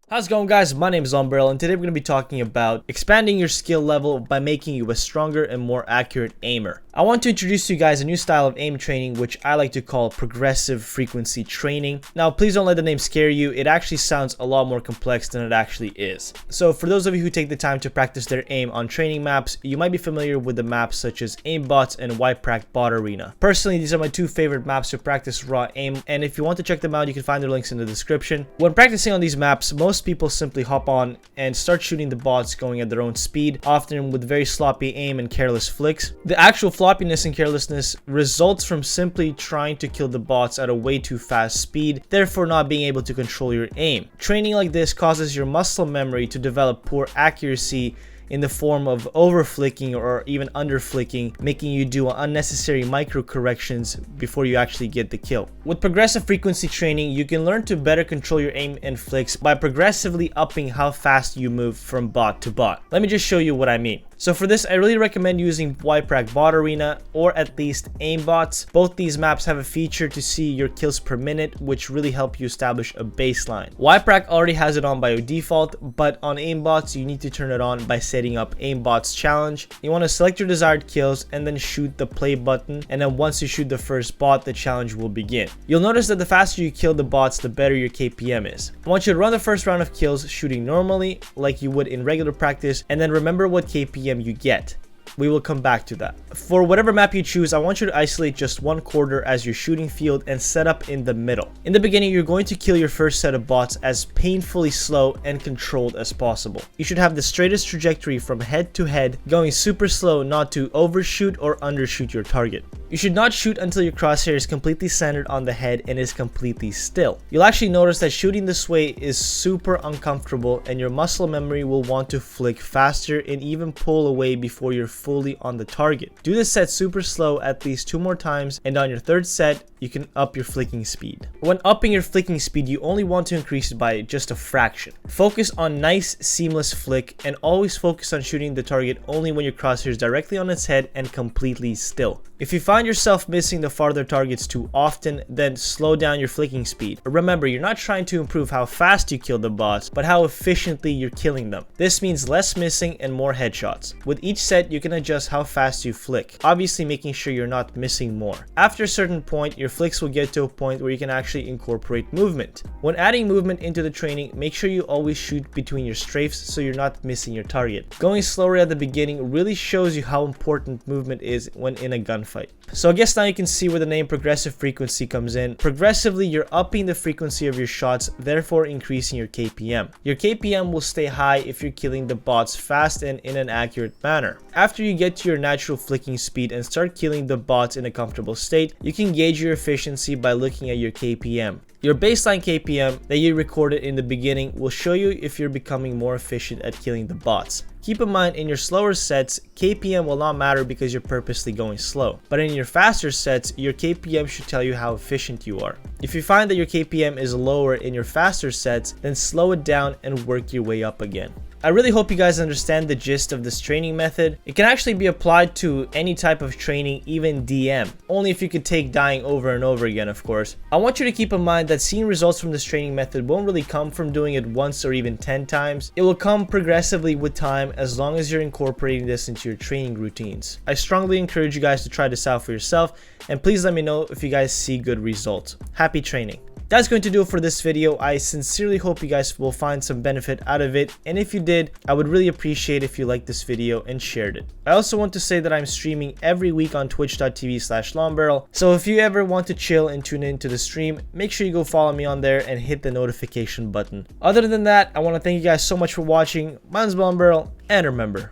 How's it going, guys? My name is LongBarrel, and today we're going to be talking about expanding your skill level by making you a stronger and more accurate aimer. I want to introduce to you guys a new style of aim training, which I like to call progressive frequency training. Now, please don't let the name scare you. It actually sounds a lot more complex than it actually is. So for those of you who take the time to practice their aim on training maps, you might be familiar with the maps such as Aimbots and Wipeprack Bot Arena. Personally, these are my two favorite maps to practice raw aim, and if you want to check them out, you can find their links in the description. When practicing on these maps, most people simply hop on and start shooting the bots going at their own speed, often with very sloppy aim and careless flicks. The actual floppiness and carelessness results from simply trying to kill the bots at a way too fast speed, therefore not being able to control your aim. Training like this causes your muscle memory to develop poor accuracy in the form of over flicking or even under flicking, making you do unnecessary micro corrections before you actually get the kill. With progressive frequency training, you can learn to better control your aim and flicks by progressively upping how fast you move from bot to bot. Let me just show you what I mean. So for this, I really recommend using Wipeprack Bot Arena or at least Aimbots. Both these maps have a feature to see your kills per minute, which really help you establish a baseline. Wipeprack already has it on by default, but on Aimbots, you need to turn it on by setting up Aimbots challenge. You want to select your desired kills and then shoot the play button, and then once you shoot the first bot, the challenge will begin. You'll notice that the faster you kill the bots, the better your KPM is. I want you to run the first round of kills shooting normally like you would in regular practice, and then remember what KPM you get. We will come back to that. For whatever map you choose, I want you to isolate just one quarter as your shooting field and set up in the middle. In the beginning, you're going to kill your first set of bots as painfully slow and controlled as possible. You should have the straightest trajectory from head to head, going super slow not to overshoot or undershoot your target. You should not shoot until your crosshair is completely centered on the head and is completely still. You'll actually notice that shooting this way is super uncomfortable, and your muscle memory will want to flick faster and even pull away before you're fully on the target. Do this set super slow at least 2 more times, and on your third set, you can up your flicking speed. When upping your flicking speed, you only want to increase it by just a fraction. Focus on nice, seamless flick, and always focus on shooting the target only when your crosshair is directly on its head and completely still. If you find yourself missing the farther targets too often, then slow down your flicking speed. Remember, you're not trying to improve how fast you kill the bots, but how efficiently you're killing them. This means less missing and more headshots. With each set, you can adjust how fast you flick, obviously making sure you're not missing more. After a certain point, your flicks will get to a point where you can actually incorporate movement. When adding movement into the training, make sure you always shoot between your strafes so you're not missing your target. Going slower at the beginning really shows you how important movement is when in a gunfight. So I guess now you can see where the name progressive frequency comes in. Progressively, you're upping the frequency of your shots, therefore increasing your KPM. Your KPM will stay high if you're killing the bots fast and in an accurate manner. After you get to your natural flicking speed and start killing the bots in a comfortable state, you can gauge your efficiency by looking at your KPM. Your baseline KPM that you recorded in the beginning will show you if you're becoming more efficient at killing the bots. Keep in mind, in your slower sets, KPM will not matter because you're purposely going slow. But in your faster sets, your KPM should tell you how efficient you are. If you find that your KPM is lower in your faster sets, then slow it down and work your way up again. I really hope you guys understand the gist of this training method. It can actually be applied to any type of training, even DM. Only if you could take dying over and over again, of course. I want you to keep in mind that seeing results from this training method won't really come from doing it once or even 10 times. It will come progressively with time as long as you're incorporating this into your training routines. I strongly encourage you guys to try this out for yourself, and please let me know if you guys see good results. Happy training. That's going to do it for this video. I sincerely hope you guys will find some benefit out of it, and if you did, I would really appreciate if you liked this video and shared it. I also want to say that I'm streaming every week on twitch.tv/LongBarrel, so if you ever want to chill and tune into the stream, make sure you go follow me on there and hit the notification button. Other than that, I want to thank you guys so much for watching. My name's LongBarrel, and remember,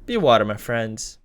be water, my friends.